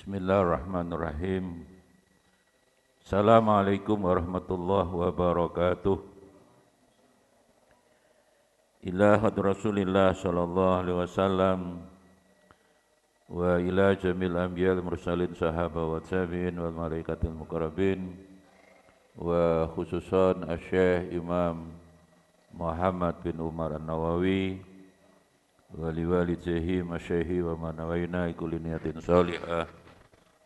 Bismillahirrahmanirrahim. Assalamualaikum warahmatullahi wabarakatuh. Ila hadrah Rasulillah sallallahu alaihi wasallam wa ila jamil anbiya'il mursalin sahabah wa tabi'in wal malaikatil muqarrabin wa khususan Asy-Syaikh Imam Muhammad bin Umar An-Nawawi wa liwalidayhi masyayikhi wa manawaina kulli niyatin salihah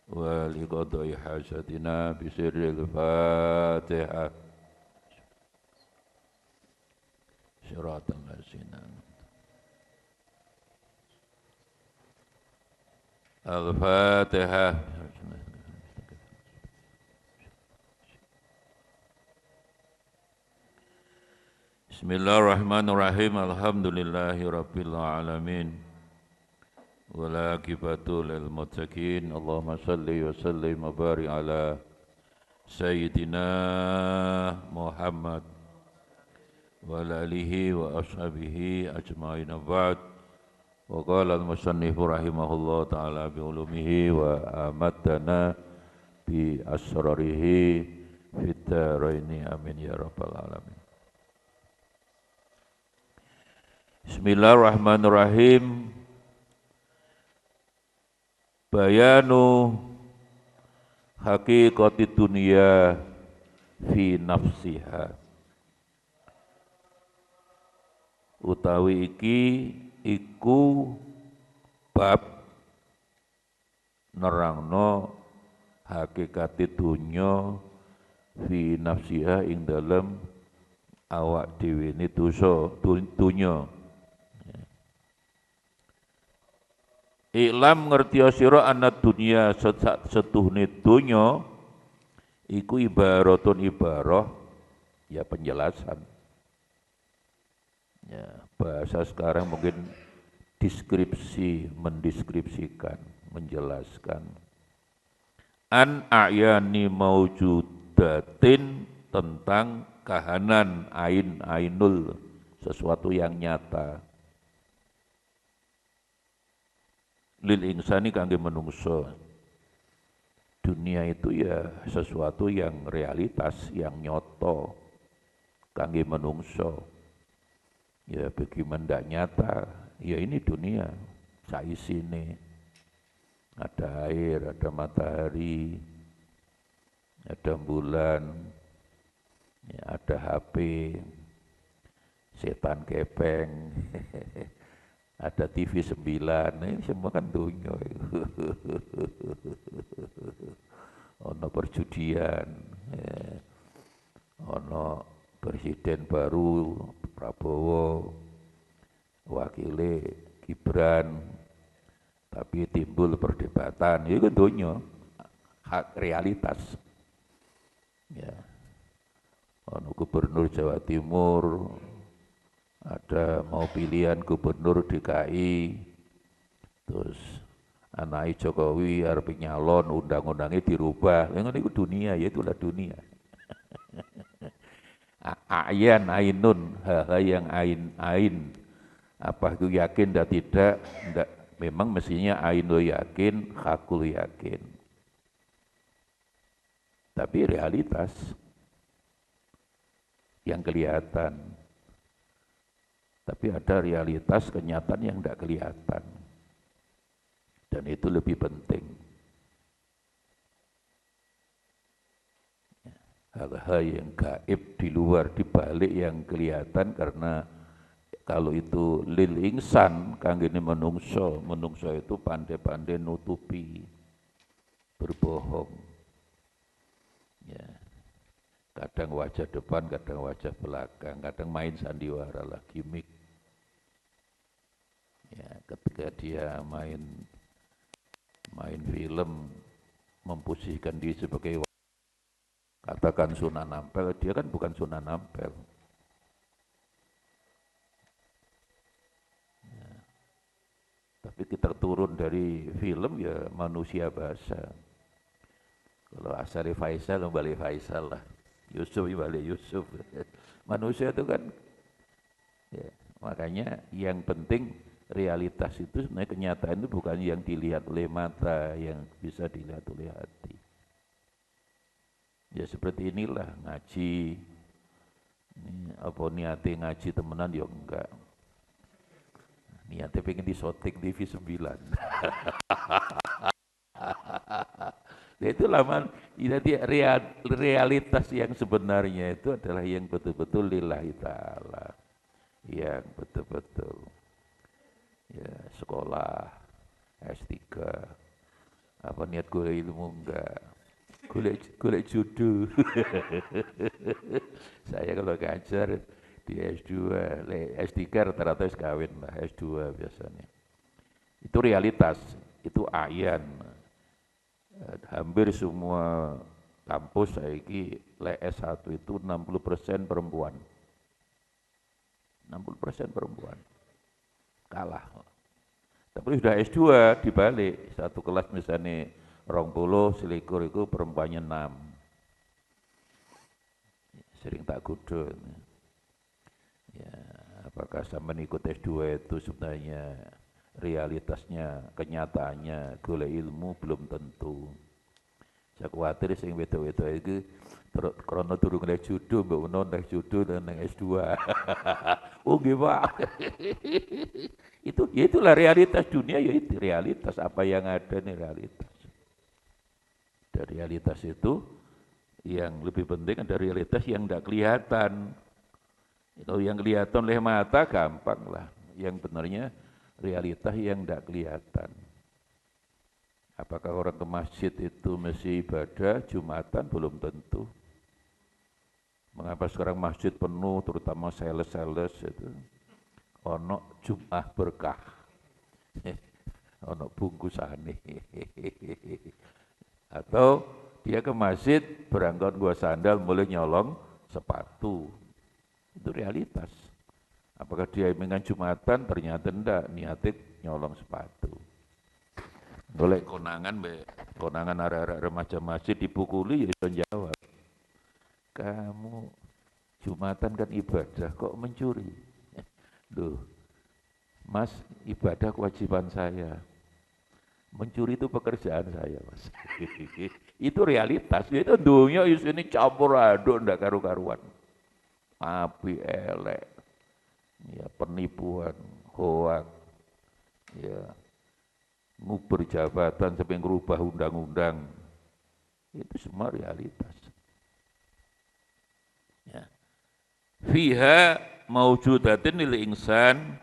wa liqadai hajatina bisirril Fatihah. Syiratal ladzina Al-Fatihah. Bismillahirrahmanirrahim. Alhamdulillahi rabbil alamin. Wal aqibatu lil muttaqin. Allahumma shalli wa sallim wa barik ala sayyidina Muhammad wa ala alihi wa ashabihi ajma'in. Ba'd. Wa qala al-musannif rahimahullah ta'ala bi ulumihi wa amadana bi asrarihi fid dharaini amin ya rabbal alamin. Bismillahirrahmanirrahim. Bayanu haqiqati dunia fi nafsiha. Utawi iki iku bab nerangno hakikati dunya fi nafsiha ing dalem awak dhewe ne dunya. Iklam ngerti sira anna dunya setuhne dunya iku ibaratun ibarah ya penjelasan. Ya, bahasa sekarang mungkin deskripsi, mendeskripsikan, menjelaskan. An a'yani maujudatin tentang kahanan ainul sesuatu yang nyata. Lil insani kangge menungso. Dunia itu ya sesuatu yang realitas, yang nyoto kangge menungso. Ya bagi mendak nyata, ya ini dunia, saisine. Ada air, ada matahari, ada bulan, ya, ada HP, setan kepeng, ada TV 9, ini semua kan dunia. Ono perjudian, ya. Ono presiden baru Prabowo, wakile Gibran, tapi timbul perdebatan, itu kan dunia, hak realitas. Ya. Ono gubernur Jawa Timur, ada mau pilihan gubernur DKI, terus anak Jokowi harus nyalon, undang-undangnya dirubah, itu dunia, ya itulah dunia. Ayan ainun, hal-hal yang ain, apa itu yakin dan tidak, memang mestinya ainul yakin, hakul yakin. Tapi realitas yang kelihatan. Tapi ada realitas kenyataan yang tidak kelihatan. Dan itu lebih penting. Hal-hal yang gaib di luar, di balik yang kelihatan, karena kalau itu lil insan kanggene menungso itu pandai-pandai nutupi, berbohong. Ya. Kadang wajah depan, kadang wajah belakang, kadang main sandiwara lah, gimmick. Ya, ketika dia main film memposisikan diri sebagai katakan Sunan Ampel, dia kan bukan Sunan Ampel. Ya. Tapi kita turun dari film ya manusia bahasa. Kalau Asari Faisal, balik Faisal lah. Yusuf balik Yusuf. Manusia itu kan, ya, makanya yang penting realitas itu sebenarnya kenyataan itu bukan yang dilihat oleh mata, yang bisa dilihat oleh hati. Ya seperti inilah ngaji. Ini apa niatnya ngaji temenan ya enggak. Niatnya pengen disotik TV 9. Nah itu laman, jadi realitas yang sebenarnya itu adalah yang betul-betul lillahi ta'ala. Yang betul-betul ya sekolah S3 apa niat gue ilmu enggak, golek jodoh. Saya kalau ngajar di S2, S3 rata-rata kawin lah, S2 biasanya. Itu realitas, itu ayan. Hampir semua kampus saiki S1 itu 60% perempuan. 60% perempuan. Kalah. Tapi sudah S2 dibalik, satu kelas misalnya 20 selikur itu perempuannya 6. Sering tak godho. Ya, apakah sama ikut S2 itu sebenarnya realitasnya, kenyataannya, golek ilmu belum tentu. Saya khawatir sing wedok-wedok iki krana durung oleh jodoh, mbok menawa oleh jodoh nang S2. Oh nggih, Pak. Itu ya itulah realitas dunia, ya itu realitas apa yang ada nih realitas. Dan realitas itu yang lebih penting ada realitas yang tidak kelihatan. Kalau yang kelihatan oleh mata gampang lah. Yang benarnya realitas yang tidak kelihatan. Apakah orang ke masjid itu mesti ibadah Jumatan? Belum tentu. Mengapa sekarang masjid penuh, terutama sales-sales itu? Ono Jum'ah berkah. Ono bungkusane. Atau dia ke masjid berangkat gua sandal mulai nyolong sepatu. Itu realitas. Apakah dia ingin Jumatan? Ternyata enggak, niatnya nyolong sepatu. Boleh konangan arek-arek remaja masjid dipukuli ya iso jawab. Kamu Jumatan kan ibadah, kok mencuri? Loh, Mas, ibadah kewajiban saya. Mencuri itu pekerjaan saya, Mas. Itu realitas, itu dunia ini campur aduk ndak karu-karuan. Api elek, ya penipuan, hoak, ya nguber jabatan sampai ngerubah undang-undang, itu semua realitas. Ya. Fiha maujudatin lil insan,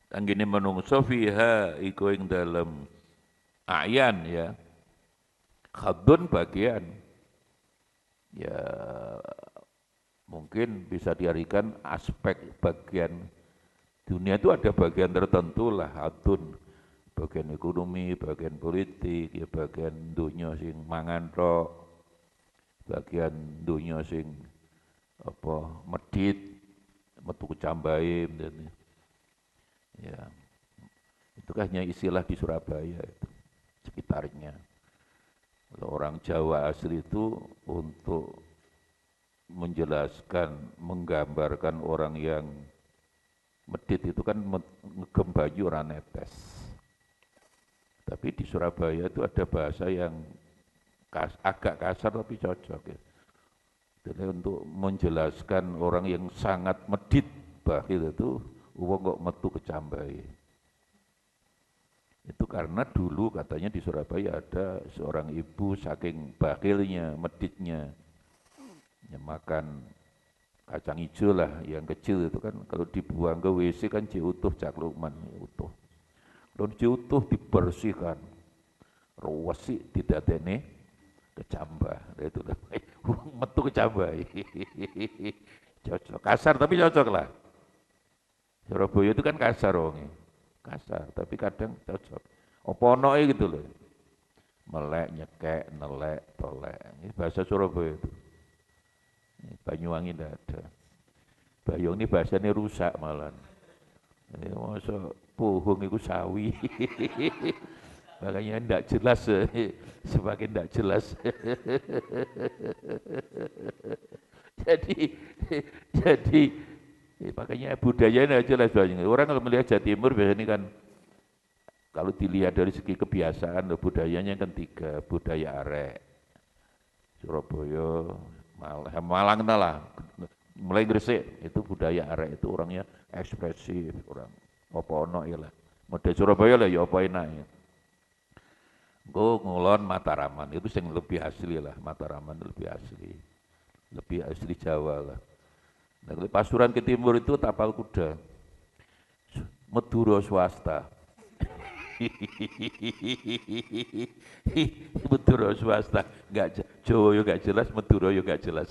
anggene menungso fiha iku ing dalem ayan ya. Khadun bagian. Ya mungkin bisa diartikan aspek bagian dunia itu ada bagian tertentu lah, hadun. Bagian ekonomi, bagian politik, ya bagian dunia sing mangan tok, bagian dunia sing apa medit, metu kecambahe dan ya itu kan hanya istilah di Surabaya itu sekitarnya. Kalau orang Jawa asli itu untuk menjelaskan, menggambarkan orang yang medit itu kan ngegem baju ora netes. Tapi di Surabaya itu ada bahasa yang agak kasar tapi cocok ya. Jadi untuk menjelaskan orang yang sangat medit bakhil itu wong kok metu kecambai. Itu karena dulu katanya di Surabaya ada seorang ibu saking bakhilnya, meditnya, ya makan kacang hijau lah yang kecil itu kan kalau dibuang ke WC kan utuh caklukman utuh. Lalu diutuh dibersihkan, ruwesi didadene kecambah, itu metu kecambah. Cocok, kasar tapi cocok lah. Surabaya itu kan kasar wongnya, kasar tapi kadang cocok. Oponoe gitu loh, melek, nyekek, nelek, tolek. Ini bahasa Surabaya itu. Banyuwangi tidak ada. Bayong ini bahasanya rusak malah. Ini masa bohong itu sawi. Makanya tidak jelas, semakin tidak jelas. jadi Makanya budayanya jelas banyak. Orang kalau melihat Jawa Timur biasanya kan kalau dilihat dari segi kebiasaan budayanya kan tiga, budaya arek, Surabaya, Malang lah, mulai Gresik itu budaya arek itu orangnya ekspresif, orang apa ono ya lah. Model Surabaya lah ya apa enak ya. Go ngulon Mataraman itu yang lebih asli lah, Mataraman lebih asli Jawa lah. Nah, Pasuruan ke timur itu tapal kuda, Madura swasta. Madura swasta, nggak Jawa yo nggak jelas, Madura yo nggak jelas.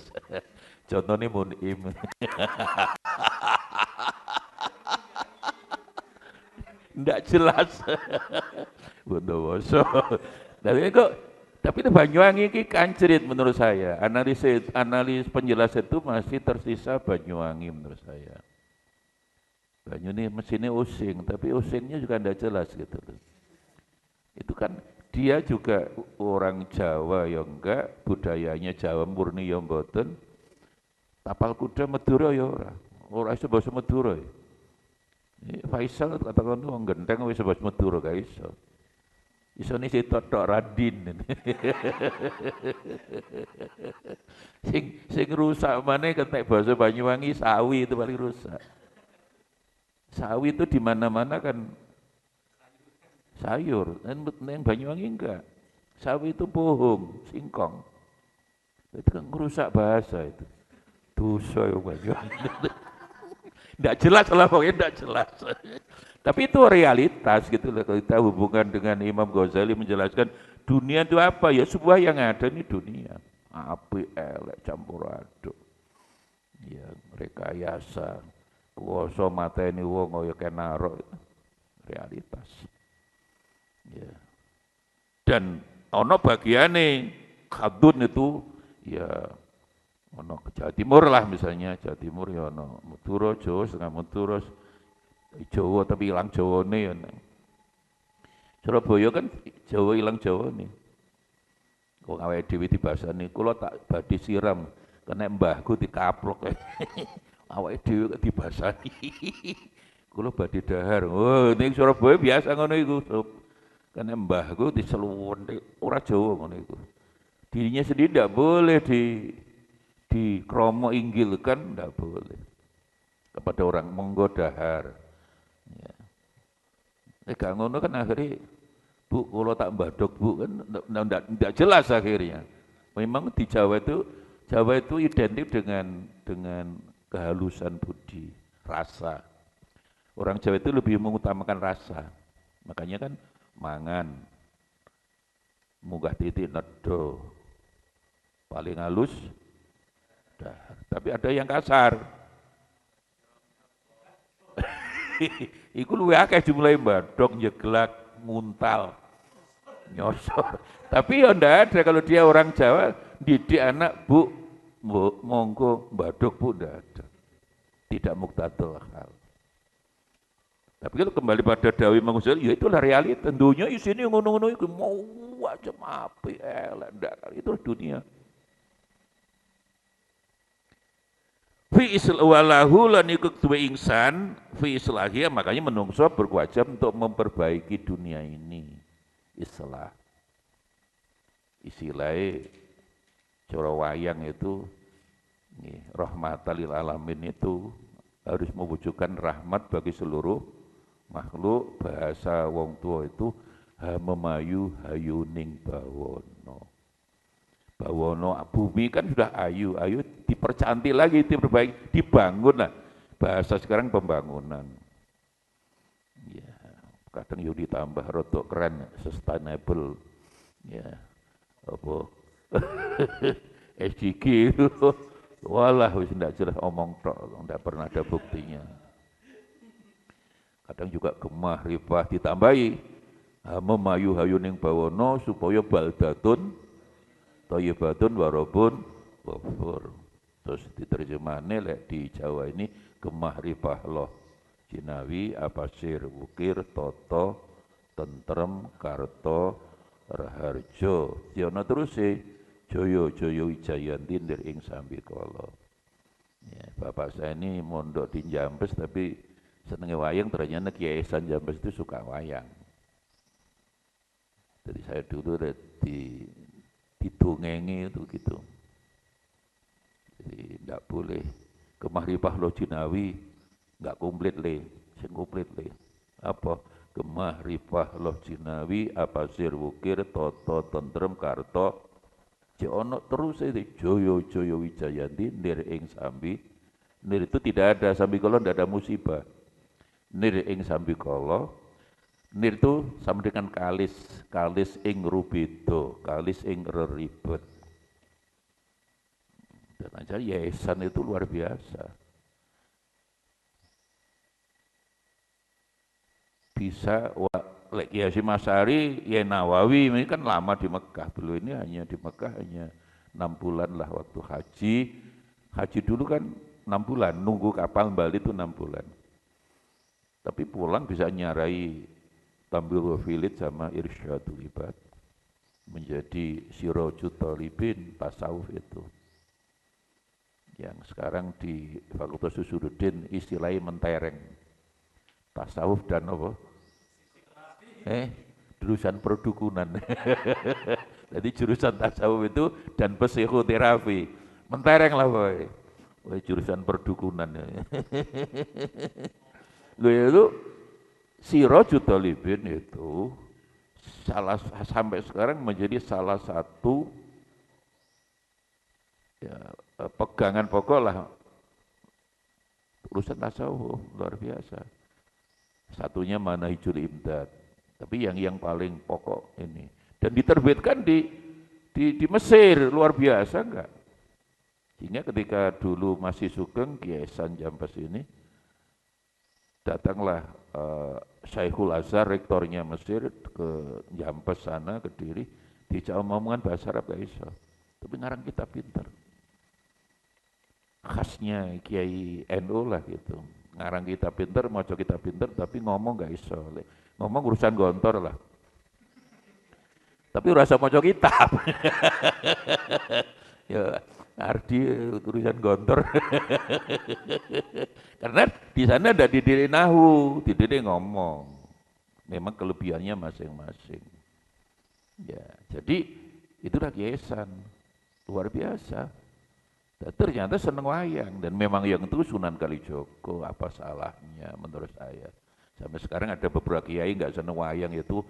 Contohnya Munim, nggak jelas. Bondowoso. Tapi itu Banyuwangi ini kancrit menurut saya. Analis penjelas itu masih tersisa Banyuwangi menurut saya. Banyu ini mesinnya using, tapi usingnya juga tidak jelas gitu loh. Itu kan dia juga orang Jawa ya enggak, budayanya Jawa murni ya mboten. Tapal kuda Madura ya ora iso basa Madura. Faisal katakan wong genteng wis basa Madura gak iso. Isone sitok tok Radin. sing rusak maneh ketek basa Banyuwangi sawi itu paling rusak. Sawi itu di mana-mana kan sayur, dan yang Banyuwangi enggak. Sawi itu bohong, singkong. Itu kan merusak bahasa itu. Dosa ya Banyuwangi. Enggak jelas lah pokoknya enggak jelas. Tapi itu realitas gitu loh. Kalau kita hubungan dengan Imam Ghazali menjelaskan dunia itu apa ya, sebuah yang ada ini dunia. Api elek campur aduk. Ya, rekayasa. Kuwasa mateni wong kaya kenaro, realitas. Ya. Dan ono bagiane khadun itu ya ono ke Jawa Timur lah misalnya, Jawa Timur ya ono Madura, Jawa, setengah Madura, Jawa tapi hilang Jawane ya. Surabaya kan Jawa hilang Jawane. Wong awake dhewe dibasani, kula tak badhe siram, kena mbahku dikaplok. Awake dhewe kok dibasani. Kula badhe dahar. Oh, ning Surabaya biasa ngono iku, Sob. Kena mbahku diseluwen ora Jawa ngono iku. Dirinya sendiri tidak boleh di kromo inggilkan, tidak boleh kepada orang, monggo dahar. Ya. Gak ngono kan akhirnya, Bu, kalau tak mbadok Bu kan tidak jelas akhirnya. Memang di Jawa itu identik dengan kehalusan budi, rasa. Orang Jawa itu lebih mengutamakan rasa. Makanya kan mangan, munggah titik nedo, paling halus, dahar. Tapi ada yang kasar. Iku luwih akeh jumlahe mbadok, nyeglak, nguntal, nyosor. Tapi ya ndak ada kalau dia orang Jawa didik anak, Bu, monggo mbadok Bu, ndak ada. Tidak muktadul hal. Tapi kalau kembali pada Dawi Mangusal, ya itulah realita. Dunia isine ngono-ngono iku mau macam apa elek ndak, itu dunia. Fi walahu lan iku duwe ingsan fi islahia, makanya menungso berkewajiban untuk memperbaiki dunia ini. Islah istilahnya cara wayang itu rahmatan lil alamin itu harus mewujudkan rahmat bagi seluruh makhluk. Bahasa wong tua itu memayu hayuning bawono. Bawono bumi kan sudah ayu dipercantik lagi, diperbaiki, dibangun lah. Bahasa sekarang pembangunan. Ya, kadang yuk ditambah rotok keren, sustainable. Ya, apa? SDG itu, walah wis ndak jelas omong tok, ndak pernah ada buktinya. Kadang juga gemah rifah ditambahi, memayu hayuning bawono supaya baldatun thayyibatun warabun ghafur. Terus diterjemahane lek di Jawa ini gemah rifah loh. Jinawi apasir wukir toto tentrem karto raharjo. Yana terus joyo wijayanti ndir ing sambikala. Ya, bapak saya ini mondok di Jambes tapi senengnya wayang, ternyata Kiai Ihsan Jambes itu suka wayang. Jadi saya dulu didongengi itu gitu. Jadi tidak boleh ke Mahrifah Lojinawi nggak komplit le, sing komplit le. Apa? Ke Mahrifah Lojinawi apa sir wukir toto tentrem karto ono terus itu Joyo Joyo Wijayanti nir ing sambi. Nir itu tidak ada sambi kala, tidak ada musibah. Nir ing sambi kala, nir itu sama dengan kalis, kalis ing rubido, kalis ing reribet. Dan aja yayasan itu luar biasa. Bisa Lek Kiai Hasyim Asy'ari, ya Nawawi, ini kan lama di Mekah. Beliau ini hanya di Mekah hanya 6 bulan lah waktu haji. Haji dulu kan 6 bulan, nunggu kapal balik itu 6 bulan. Tapi pulang bisa nyarai Tambil Wafilid sama Irsyadul Ibad. Menjadi Sirajut Talibin, tasawuf itu. Yang sekarang di Fakultas Usuluddin istilahnya mentereng. Tasawuf dan apa? Jurusan perdukunan. Jadi jurusan tasawuf itu dan psikoterapi. Mentereng lah boy. Wah, jurusan perdukunan. Loh itu Sirajul Talibin itu sampai sekarang menjadi salah satu ya, pegangan pokok lah urusan tasawuf luar biasa. Satunya Manahijul Imdad. Tapi yang paling pokok ini dan diterbitkan di Mesir luar biasa enggak? Sehingga ketika dulu masih Sugeng Kiai Ihsan Jambes ini datanglah Syekhul Azhar rektornya Mesir ke Jambes sana ke Diri, dijak omongan bahasa Arab gak iso. Tapi ngarang kitab pinter. Khasnya Kiai NU lah gitu. Ngarang kitab pinter, maca kitab pinter tapi ngomong gak iso. Ngomong urusan gontor lah. Tapi rasa maca kitab. Ya, arti urusan gontor. Karena di sana ada dididik nahu, dididik ngomong. Memang kelebihannya masing-masing. Ya, jadi itulah Kiai Ihsan. Luar biasa. Dan ternyata seneng wayang dan memang yang itu Sunan Kalijogo, apa salahnya menurut saya. Sampai sekarang ada beberapa kiai nggak seneng wayang itu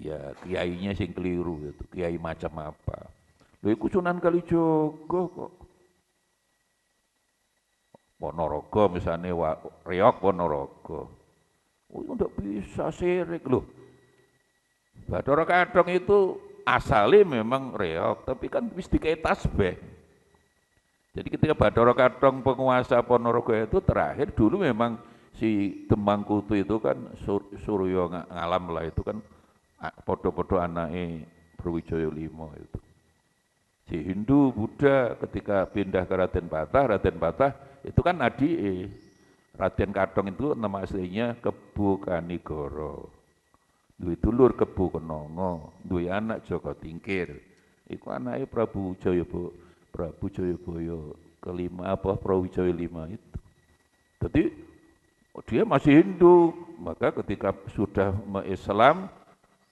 ya kiainya sing keliru itu, kiai macam apa. Lho iku Sunan Kalijogo kok. Ponorogo misalnya Reok Ponorogo. Oh, enggak bisa sirik loh. Bathara Kadong itu asalnya memang Reok, tapi kan wis dikai tasbih. Jadi ketika Bathara Kadong penguasa Ponorogo itu terakhir dulu memang si Demangkutu itu kan Suryo Ngalam lah itu kan podo-podo anaknya Brawijaya V itu. Si Hindu Buddha ketika pindah ke Raden Patah itu kan adik Raden Kadong itu nama aslinya Kebu Kanigoro. Duwe dulur Kebu Kenongo, duwe anak Joko Tingkir. Iku anaknya Prabu Jayabaya kelima apa Brawijaya V itu. Jadi dia masih Hindu, maka ketika sudah Islam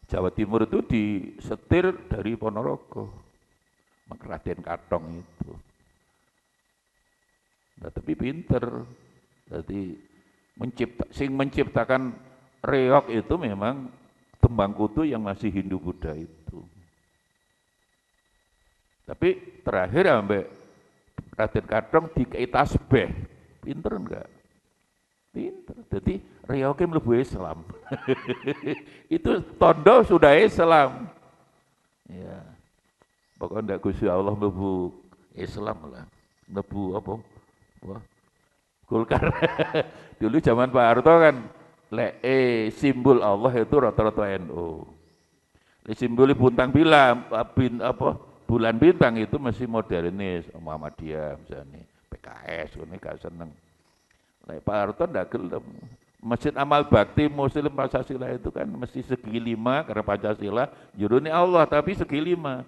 Jawa Timur itu disetir dari Ponorogo, maka Raden Kadong itu. Nah, tapi pinter, jadi menciptakan reok itu memang Tembangkutu yang masih Hindu Buddha itu. Tapi terakhir sampai Raden Kadong dikai tasbih, pinter enggak? Pinter. Jadi reoke mlebu Islam. Itu tondo sudah Islam. Ya. Pokoknya ndak Gusti Allah mlebu Islam lah. Mlebu apa? Wah. Golkar. Dulu zaman Pak Harto kan simbol Allah itu rata-rata NU. Simbol buntang bulan bintang itu masih modernis, Muhammadiyah misalnya, PKS ini gak seneng. Pak Harto ndak gelem. Masjid Amal Bakti Muslim Pancasila itu kan mesti segi 5 karena Pancasila jurune Allah tapi segi 5.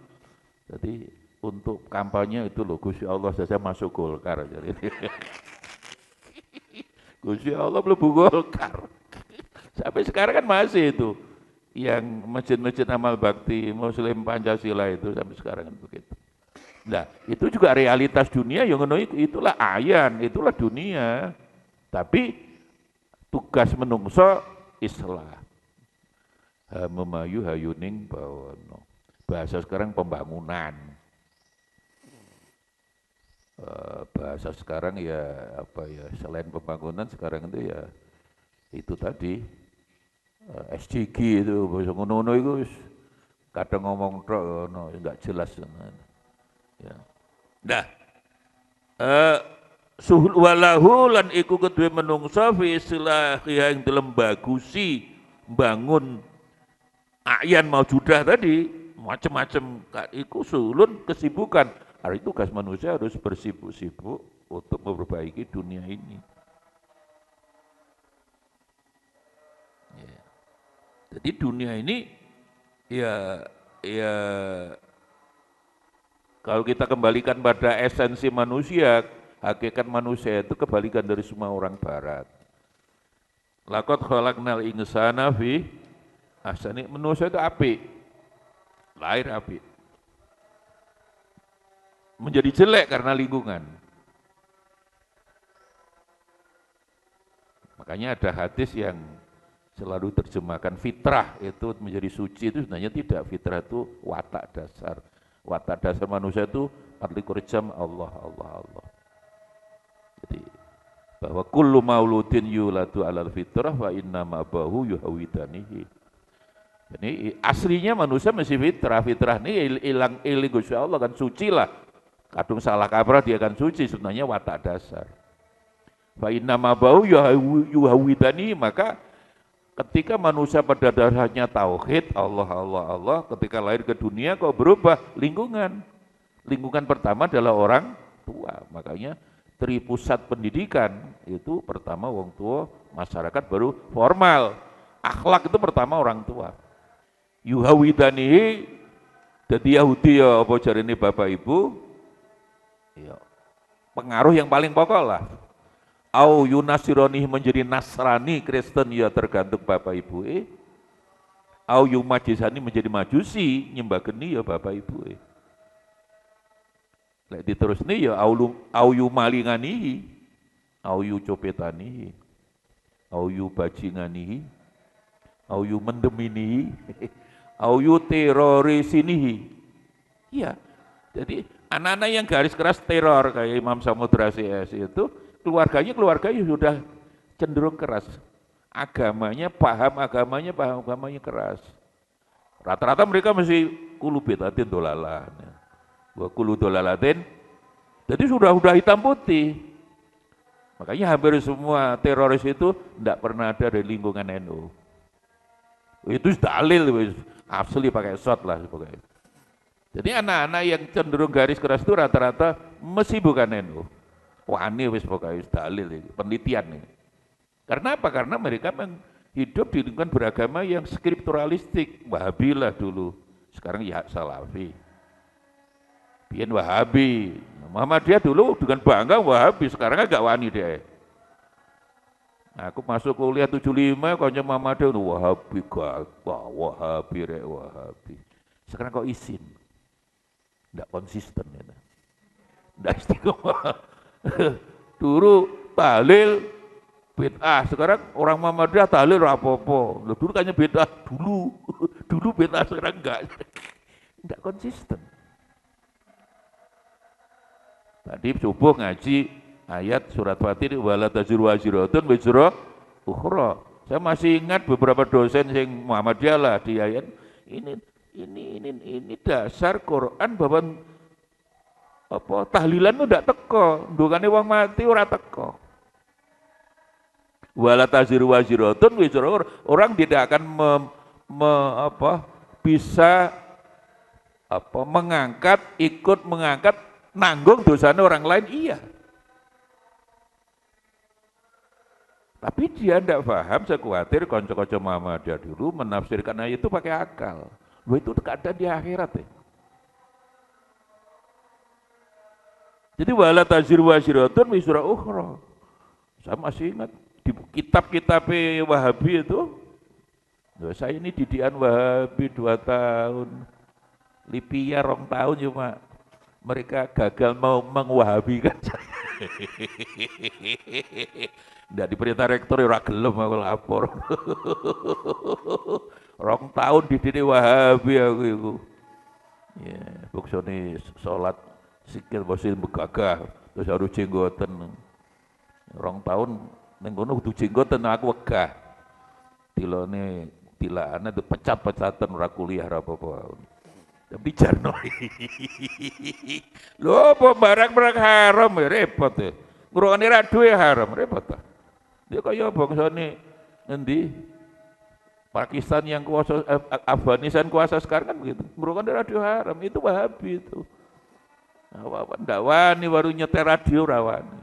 Jadi untuk kampanye itu loh, Gusti Allah saja masuk Golkar. Jadi Gusti Allah mlebu Golkar. Sampai sekarang kan masih itu. Yang masjid-masjid amal bakti Muslim Pancasila itu sampai sekarang kan begitu. Nah, itu juga realitas dunia yang ngono itulah ayan, itulah dunia. Tapi tugas menungso islah. Memayu hayuning bawono. Bahasa sekarang pembangunan. Bahasa sekarang ya apa ya, selain pembangunan sekarang itu ya itu tadi SDG itu bahasa ngono itu kadang ngomong tok ngono enggak jelas. Ya. Nah, suhul walahu lan iku kedue menungso fi istilah yang dalam bagusi bangun ayan maujudah tadi macam-macam iku sulun kesibukan. Hari itu tugas manusia harus bersibuk-sibuk untuk memperbaiki dunia ini. Ya. Jadi dunia ini ya kalau kita kembalikan pada esensi manusia, hakikat manusia itu kebalikan dari semua orang barat. Laqad khalaqnal insana fi ahsani, manusia itu apik. Lahir apik. Menjadi jelek karena lingkungan. Makanya ada hadis yang selalu terjemahkan fitrah itu menjadi suci, itu sebenarnya tidak. Fitrah itu watak dasar. Watak dasar manusia itu 24 jam Allah. Jadi bahwa kullu mauludin yuladu alal fitrah wa inna ma'abahu yuhawidanihi. Jadi aslinya manusia masih fitrah. Fitrah ini hilang Gusti Allah kan suci lah. Kadung salah kaprah dia kan suci, sebenarnya watak dasar. Fa inna ma bau yuhawidani, maka ketika manusia pada dasarnya tauhid Allah, ketika lahir ke dunia kok berubah lingkungan. Lingkungan pertama adalah orang tua. Makanya dari pusat pendidikan itu pertama wong tua, masyarakat baru formal. Akhlak itu pertama orang tua. Yuhawidani jadi Yahudi ya apa jarine Bapak Ibu? Ya, pengaruh yang paling pokok lah. Au yunasironi menjadi Nasrani Kristen ya tergantung Bapak Ibu. Au yumajisani menjadi Majusi nyembah geni ya Bapak Ibu. Lek diterusne ya au yumalingani, au yucopetani, au yubajingani, au yumendemini, au yuterorisini. Iya. Jadi anak-anak yang garis keras teror kayak Imam Samudra CS itu keluarganya sudah cenderung keras. Agamanya paham agamanya keras. Rata-rata mereka masih kulu betatin dolalah. Kulu dolalatin. Jadi sudah hitam putih. Makanya hampir semua teroris itu tidak pernah ada dari lingkungan NU. Itu dalil asli pakai shot lah pokoknya. Jadi anak-anak yang cenderung garis keras itu rata-rata mesti bukan NU. Wani wis pokoknya dalil ini, penelitian ini. Karena apa? Karena mereka hidup di lingkungan beragama yang skripturalistik. Wahabilah dulu, sekarang ya Salafi. Biyen Wahabi. Muhammadiyah dulu dengan bangga Wahabi, sekarang agak wani deh. Nah, aku masuk kuliah 75, kayaknya Muhammadiyah Wahabi, Wahabi. Sekarang kok izin. Tidak konsisten ya. Tidak istiqomah. Dulu tahlil bid'ah, sekarang orang Muhammadiyah tahlil rapopo. Dulu kayaknya bid'ah dulu bid'ah, sekarang enggak. Tidak konsisten. Tadi subuh ngaji ayat surat Fatir wala taziru waziratun wizra ukhra. Saya masih ingat beberapa dosen yang Muhammadiyah lah di ayat ini dasar Quran bahwa apa tahlilan itu ndak teko, ndungane wong mati ora teko. Wala taziru waziratun wizra, orang tidak akan bisa ikut mengangkat nanggung dosanya orang lain, iya. Tapi dia tidak paham, saya khawatir konco-konco Muhammadiyah dulu menafsirkan ayat itu pakai akal. Loh itu keadaan di akhirat ya. Jadi wala taziru waziratun wisra ukhra. Saya masih ingat di kitab-kitab Wahabi itu, saya ini didikan Wahabi 2 tahun, Lipia 2 tahun cuma mereka gagal mau mengwahabikan saya. Nggak diperintah rektor ya gelem aku lapor. 2 tahun dididik Wahabi aku itu. Ya, buksone sholat sikil bosil begagah terus harus jenggoten. 2 tahun ning kono kudu jenggoten aku wegah. Tilane tilane itu pecat-pecatan ora kuliah ora apa-apa. Tapi jarno. Lho apa barang-barang haram ya repot ya. Ngrungokne ra duwe haram repot ta. Dia kaya bangsane endi? Pakistan yang kuasa, Afghanistan kuasa sekarang kan begitu. Ngrungokne radio haram itu Wahabi itu. Nah, ndak wani baru nyetel radio rawani.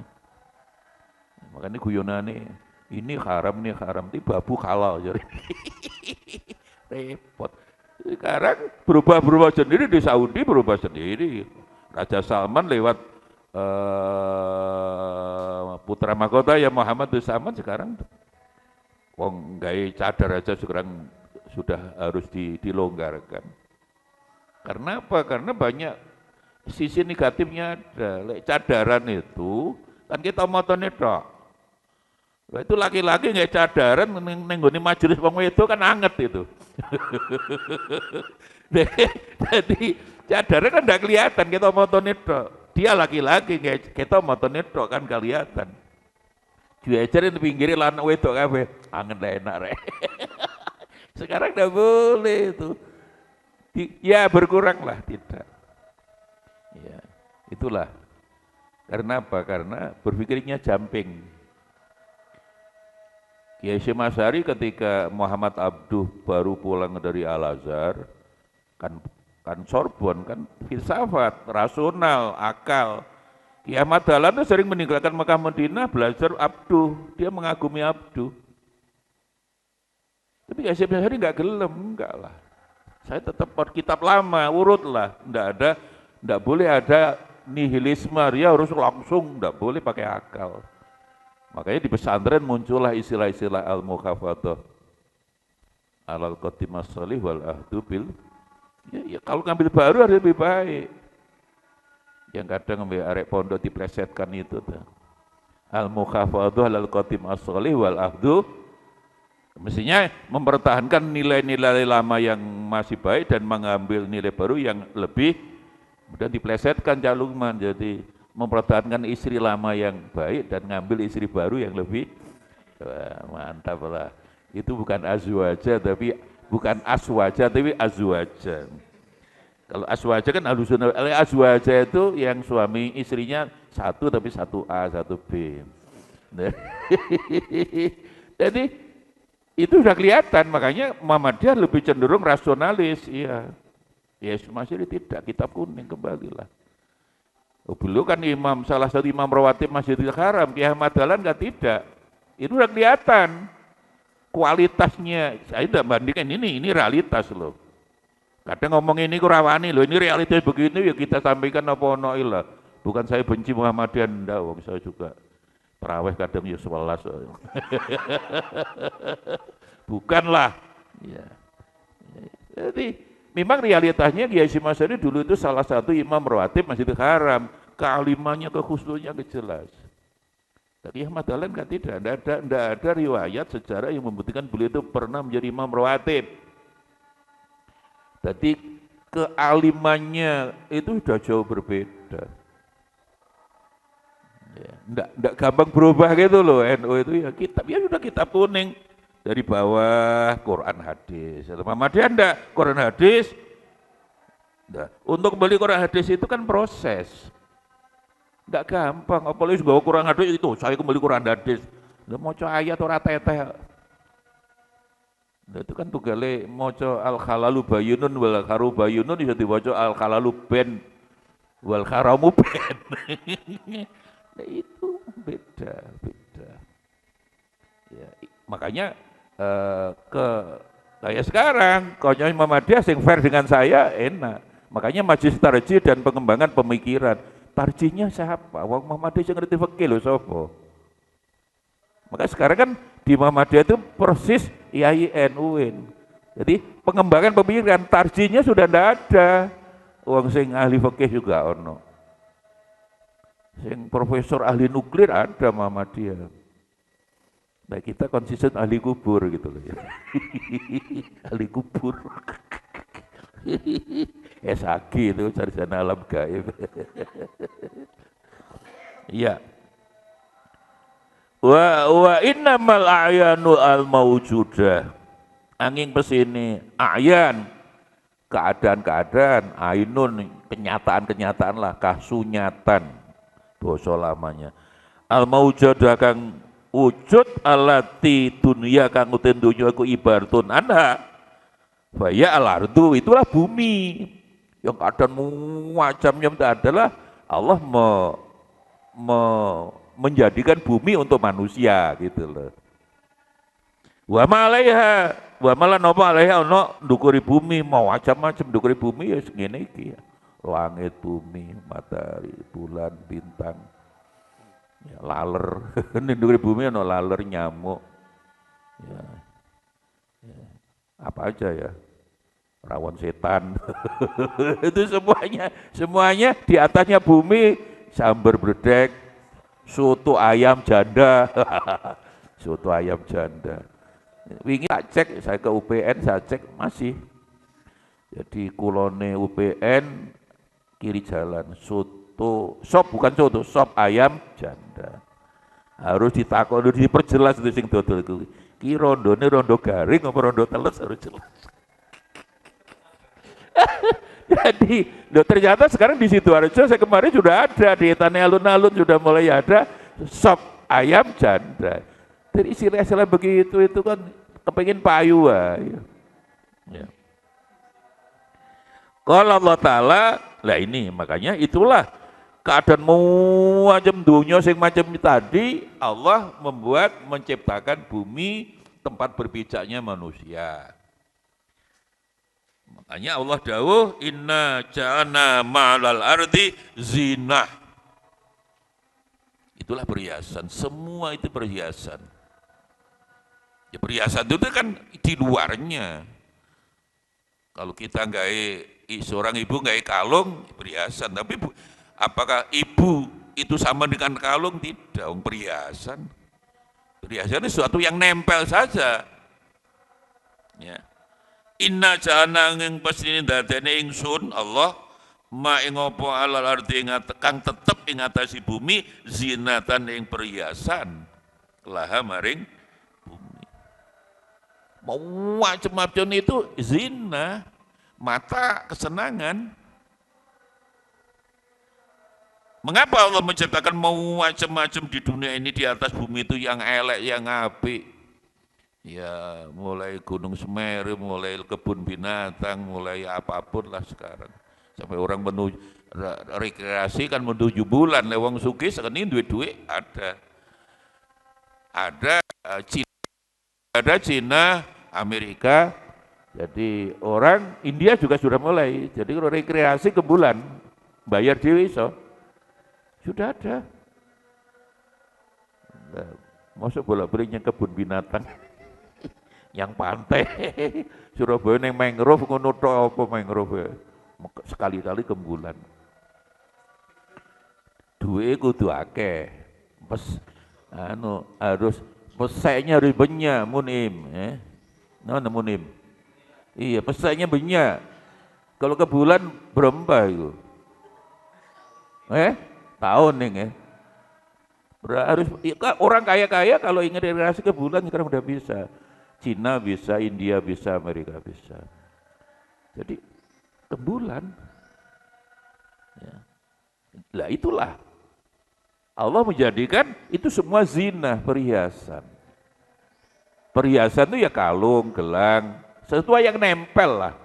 Makanya guyonane ini haram, itu babu halal jadi. Repot. Sekarang berubah sendiri di Saudi berubah sendiri. Raja Salman lewat putra mahkota ya Muhammad bin Salman sekarang wong gawe cadar aja sekarang sudah harus dilonggarkan. Karena apa? Karena banyak sisi negatifnya ada. Cadaran itu kan kita motone tok. Itu laki-laki nggak cadaran nenggoni majelis wong wedok kan anget itu. Jadi cadaran kan enggak kelihatan kita motone tok. Dia laki-laki nggak kita motone tok kan kelihatan. Diajarin di pinggir lanang wedok kabeh, anget enak rek. Sekarang enggak boleh itu. Ya berkurang lah tidak. Ya, itulah. Karena apa? Karena berpikirnya jumping. Kiai Hasyim Asy'ari ketika Muhammad Abduh baru pulang dari Al-Azhar, kan Sorbon, kan filsafat, rasional, akal. Kiai Ahmad Dahlan itu sering meninggalkan Mekah Madinah belajar Abduh, dia mengagumi Abduh. Tapi Kiai Hasyim Asy'ari enggak gelem, enggak lah. Saya tetap kitab lama, urut lah, enggak boleh ada nihilisme, dia harus langsung, enggak boleh pakai akal. Makanya di pesantren muncullah istilah-istilah al-mukhafadah alal qatim as-salih wal ahdu bil ya, kalau ngambil baru harus lebih baik. Yang kadang ngambil arek pondok diplesetkan itu tuh. Al-mukhafadah alal qatim as-salih wal ahdu mestinya mempertahankan nilai-nilai lama yang masih baik dan mengambil nilai baru yang lebih kemudian diplesetkan caluman jadi mempertahankan istri lama yang baik dan ngambil istri baru yang lebih mantap lah. Itu bukan azwaja tapi bukan aswaja tapi azwaja. Kalau aswaja kan alusunah, azwaja itu yang suami istrinya satu tapi satu A satu B. Jadi itu sudah kelihatan, makanya Muhammadiyah lebih cenderung rasionalis, iya. Yesus masih tidak, kitab kuning kembalilah. Beliau kan salah satu imam rawatib Masjidil Haram, Kiai Ahmad Dahlan kan tidak. Itu udah kelihatan kualitasnya. Saya tidak bandingkan ini realitas loh. Kadang ngomong ini kurawani loh, ini realitas begini ya kita sampaikan apa lah. Bukan saya benci Muhammadiyah, enggak, wong saya juga terawih kadang ya 11. Bukanlah. Ya. Jadi memang realitasnya Kiai Hasyim Asy'ari dulu itu salah satu imam rawatib Masjidil Haram, kealimannya, kekhusyuannya jelas. Tapi Ahmad Dahlan kan tidak ada riwayat sejarah yang membuktikan beliau itu pernah menjadi imam rawatib. Jadi kealimannya itu sudah jauh berbeda. Ya, enggak gampang berubah gitu loh, NU itu ya kitab, ya sudah kitab kuning. Dari bawah Quran hadis. Muhammadiyah enggak, Quran hadis. Enggak. Untuk beli Quran hadis itu kan proses. Enggak gampang, apalagi bawa Quran hadis itu, saya kembali Quran hadis. Enggak maca ayat ora teteh. Nah, itu kan tugale maca al-halalu bayunun wal haru bayunun bisa dibaca al-halalu ben wal haramu ben. Nah, itu beda. Ya, makanya kayak sekarang, kalau Muhammadiyah sing fair dengan saya enak. Makanya majelis tarjih dan pengembangan pemikiran. tarjihnya siapa? Wong Muhammadiyah sing ngerti fikih lho sapa? Maka sekarang kan di Muhammadiyah itu persis IAIN, UIN. Jadi pengembangan pemikiran tarjihnya sudah tidak ada. Wong sing ahli fikih juga ono. Sing profesor ahli nuklir ada Muhammadiyah. Nah kita konsisten ahli kubur gitu loh ya. Ahli kubur. SAG itu sarjana alam gaib. Iya. Wa innamal a'yanu al maujudah. Angin pesini a'yan keadaan-keadaan, ainun kenyataan-kenyataan lah, kasunyatan basa lamanya. Al maujudah kang wujud alati dunia kang uten dunya iku ibaratun anha. Faya al-ardu itulah bumi. Yang keadaan macamnya adalah Allah menjadikan bumi untuk manusia gitu loh. Wa malaiha wa malan apa alaiha ono ndukuri bumi mau macam-macam ndukuri bumi ya ngene iki ya. Langit, bumi, matahari, bulan, bintang. Ya, laler. Ndukuri bumi ono laler, nyamuk. Ya. Ya. Apa aja ya? Rawan setan. Itu semuanya di atasnya bumi, sambar bledek, soto ayam janda. Soto ayam janda. Wingi tak cek, saya ke UPN, saya cek masih. Jadi kulone UPN kiri jalan, soto, sop bukan soto, sop ayam janda. Harus ditakoni, diperjelas itu sing dodol itu. Ki rondone rondo garing apa rondo teles harus jelas. Jadi, ternyata sekarang di Sidoarjo saya kemarin sudah ada, di Tanah Alun-Alun sudah mulai ada sop ayam janda. Dari istilah-istilah begitu itu kan kepengin payu ya. Ya. Kalau Allah Ta'ala, lah ini makanya itulah keadaan macam dunia sing macam tadi Allah menciptakan bumi tempat berpijaknya manusia. Makanya Allah dawuh inna ja'ana ma'al ardi zinah. Itulah perhiasan, semua itu perhiasan. Ya, perhiasan itu kan di luarnya. Kalau kita seorang ibu nggak kalung, perhiasan. Tapi apakah ibu itu sama dengan kalung? Tidak, perhiasan. Perhiasan itu sesuatu yang nempel saja. Ya. Inna ja'ana ing pastine dadene ingsun Allah ma ing apa alal ardi kang tetep ing atasi bumi zinatan ing perhiasan laha maring bumi. Mau macam-macam itu zina, mata kesenangan. Mengapa Allah menciptakan mau macam-macam di dunia ini, di atas bumi itu yang elek, yang apik? Ya mulai Gunung Semeru, mulai kebun binatang, mulai apapun lah sekarang. Sampai orang menuju rekreasi kan menuju bulan, lewang sugih sekali duit-duit ada. Ada Cina, Amerika, jadi orang India juga sudah mulai. Jadi kalau rekreasi ke bulan, bayar dewi so, sudah ada. Nah, masuk bolak-baliknya kebun binatang. Yang pantai, Surabaya yang mangrove, ngono tok apa mangrove, sekali-kali ke bulan. Duwe kudu akeh, harus peseknya harus banyak, munim, munim. Iya, peseknya banyak. Kalau ke bulan berapa itu? Tahun nih, harus orang kaya-kaya kalau ingin rekreasi ke bulan sekarang udah bisa. Cina bisa, India bisa, Amerika bisa. Jadi ke bulan. Ya. Lah itulah Allah menjadikan itu semua zina, perhiasan. Perhiasan itu ya kalung, gelang, sesuatu yang nempel lah.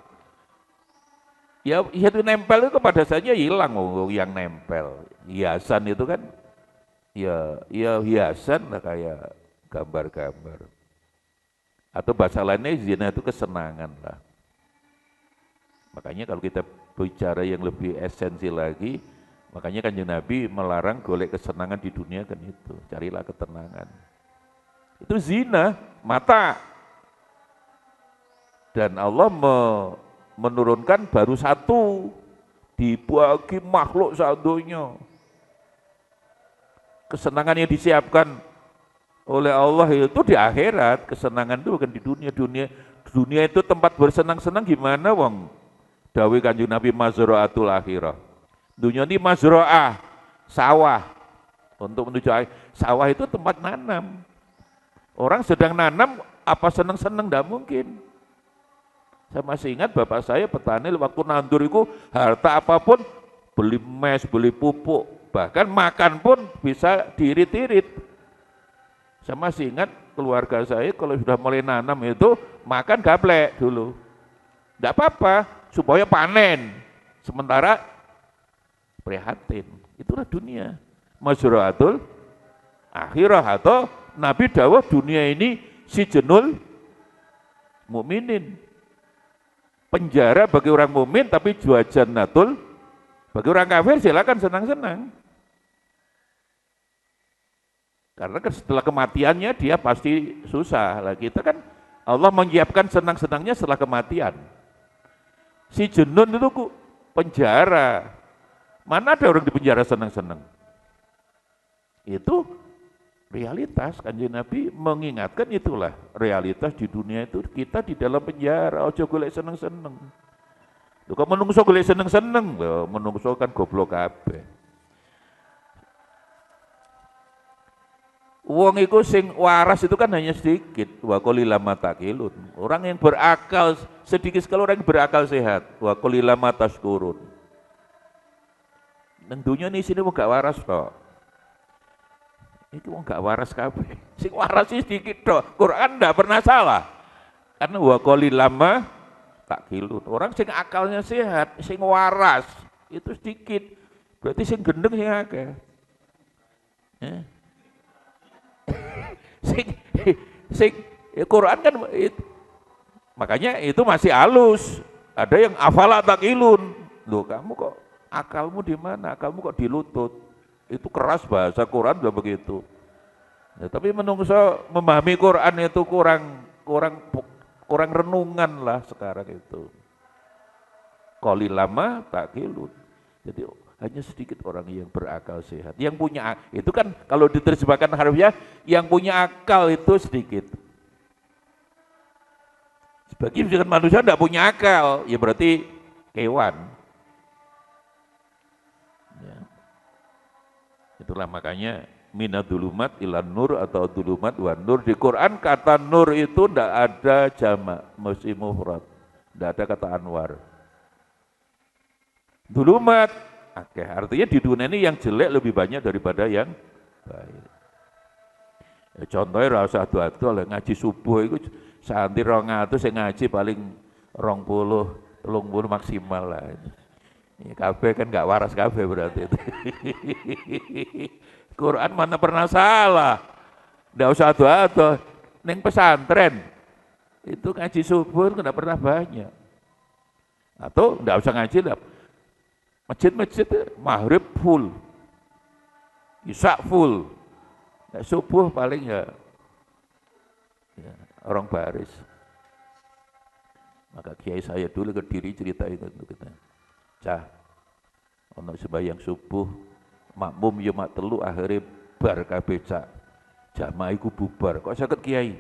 Ya itu nempel itu pada saja hilang yang nempel. Hiasan itu kan ya hiasan lah kayak gambar-gambar. Atau bahasa lainnya zina itu kesenangan lah. Makanya kalau kita bicara yang lebih esensi lagi, Makanya Kanjeng Nabi melarang golek kesenangan di dunia kan itu, carilah ketenangan. Itu zina, mata. Dan Allah menurunkan baru satu, dibagi makhluk sadonya. Kesenangan yang disiapkan oleh Allah itu di akhirat, kesenangan itu bukan di dunia. Dunia itu tempat bersenang-senang gimana wong? Dawuh Kanjeng Nabi mazra'atul akhirah. Dunia ini mazra'ah, sawah. Untuk menuju sawah itu tempat nanam. Orang sedang nanam, apa senang-senang? Tidak mungkin. Saya masih ingat bapak saya petani waktu nandur itu harta apapun beli mes, beli pupuk, bahkan makan pun bisa diirit-irit. Saya masih ingat keluarga saya kalau sudah mulai nanam itu makan gaplek dulu. Tidak apa-apa, supaya panen. Sementara prihatin. Itulah dunia. Mazra'atul akhirah atau Nabi dawuh dunia ini sijenul mukminin. Penjara bagi orang mukmin tapi jua jannatul bagi orang kafir silakan senang-senang. Karena setelah kematiannya dia pasti susah. Lah kita kan Allah menyiapkan senang-senangnya setelah kematian. Si jenun itu penjara. Mana ada orang di penjara senang-senang? Itu realitas. Kanjeng Nabi mengingatkan itulah realitas di dunia itu kita di dalam penjara. Ojo golek seneng-seneng. Kok menungso golek seneng-seneng? Menungso kan goblok kabeh. Wong iku sing waras itu kan hanya sedikit. Wa qalila matakilun. Orang yang berakal sedikit sekali, orang yang berakal sehat. Wa qalila matashkurun. Nang dunia ini sini gak waras kok. Itu wong gak waras kabeh. Sing waras sih sedikit tok. Quran ndak pernah salah. Karena wa qalilama takilun. Orang sing akalnya sehat, sing waras itu sedikit. Berarti sing gendeng sing akeh. sing Quran kan itu, makanya itu masih halus. Ada yang afala takilun. Loh, kamu kok akalmu di mana? Akalmu kok di lutut? Itu keras bahasa Quran udah begitu. Ya, tapi menungso memahami Quran itu kurang renungan lah sekarang itu. Qalilama takilun. Jadi hanya sedikit orang yang berakal sehat. Yang punya itu kan kalau diterjemahkan harfiah, yang punya akal itu sedikit. Sebagian manusia tidak punya akal, ya berarti kewan. Ya. Itulah makanya minadulumat ilan nur atau dulumat wan nur. Di Quran kata nur itu tidak ada jamak, mesti mufrad. Tidak ada kata anwar. Dulumat, oke, artinya di dunia ini yang jelek lebih banyak daripada yang baik. Ya, contohnya rasa adu-adu oleh ngaji subuh itu santri 200 yang ngaji paling 20, 30 maksimal lah. Ini kabeh kan gak waras kabeh berarti itu. Quran mana pernah salah. Nggak usah adu-adu. Neng pesantren itu ngaji subuh enggak pernah banyak. Atau enggak usah ngaji lah. Masjid-masjid maghrib full. Isya full. Nah, subuh paling ya orang baris. Maka kiai saya dulu ke diri cerita itu untuk kita. Cah, ono sembahyang subuh, makmum ya mak telu akhirnya bar kabeh cak. Jamaah iku bubar. Kok saged kiai?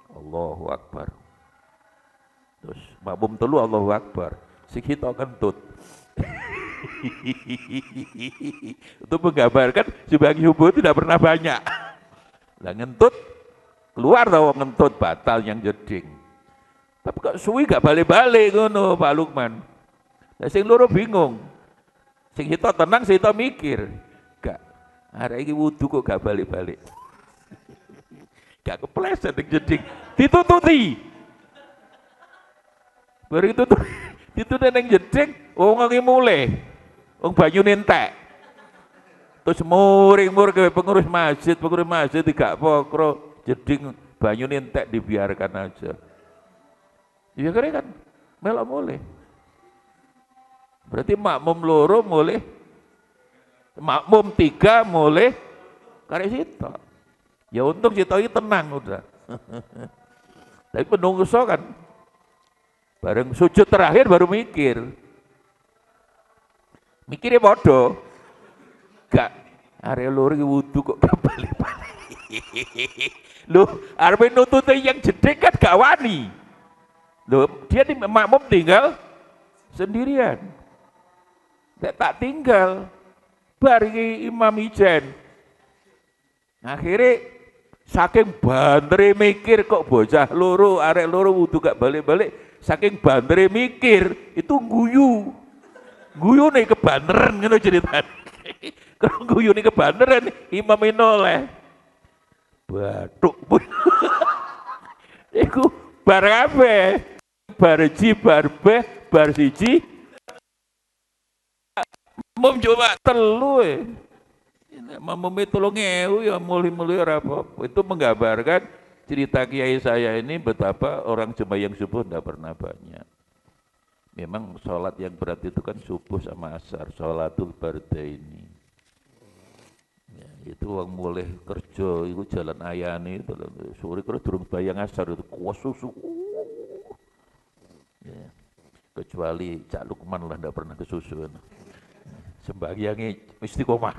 Allahu Akbar. Terus makmum telu Allahu Akbar. Sing kita kentut. Untuk menggambarkan sembahyang subuh tidak pernah banyak. Lah ngentut keluar tau ngentut batal yang jeding. Tapi kok suwi gak balik-balik ngono Pak Lukman. Lah sing loro bingung. Sing kita tenang, sing kita mikir. Gak, arek iki wudu kok gak balik-balik. Gak kepleset yang jeding. Ditututi. Baru ditututi yang jeding, wong iki mulai. Wong banyu entek. Terus muring-muring ke pengurus masjid gak pokro jeding banyu entek dibiarkan aja. Iya kan melok mulai. Berarti makmum loro mulai makmum 3 mulai karek sitok. Ya untung sitok iki tenang udah. Tapi penungso kan bareng sujud terakhir baru mikir. Mikirnya bodoh. Gak arek loro iki wudu kok kebalik-balik. Loh, arep nuntut yang jedek kan gak wani. Loh, dia di makmum tinggal sendirian. Tak tinggal. Bari imam ijen. Akhirnya saking bantere mikir kok bocah loro, arek loro wudu gak balik-balik, saking bantere mikir itu guyu. Guyu nih kebaneran ngono ceritane. Kalau guyu nih kebaneran imam noleh. Bathuk pun. Iku bar kabeh. Bar ji bar be bar siji mum coba telu mamum itu lo ngewu ya muli-muli ora apa-apa. Itu menggambarkan cerita kiai saya ini betapa orang sembahyang subuh tidak pernah banyak. Memang sholat yang berat itu kan subuh sama asar, sholatul bardaini. Ya, itu orang mulai kerja, itu jalan ayani itu sore kalau durung bayang asar itu kuas susu. Ya. Kecuali Cak Lukman lah tidak pernah kesusuan. Sembahyangnya istiqomah.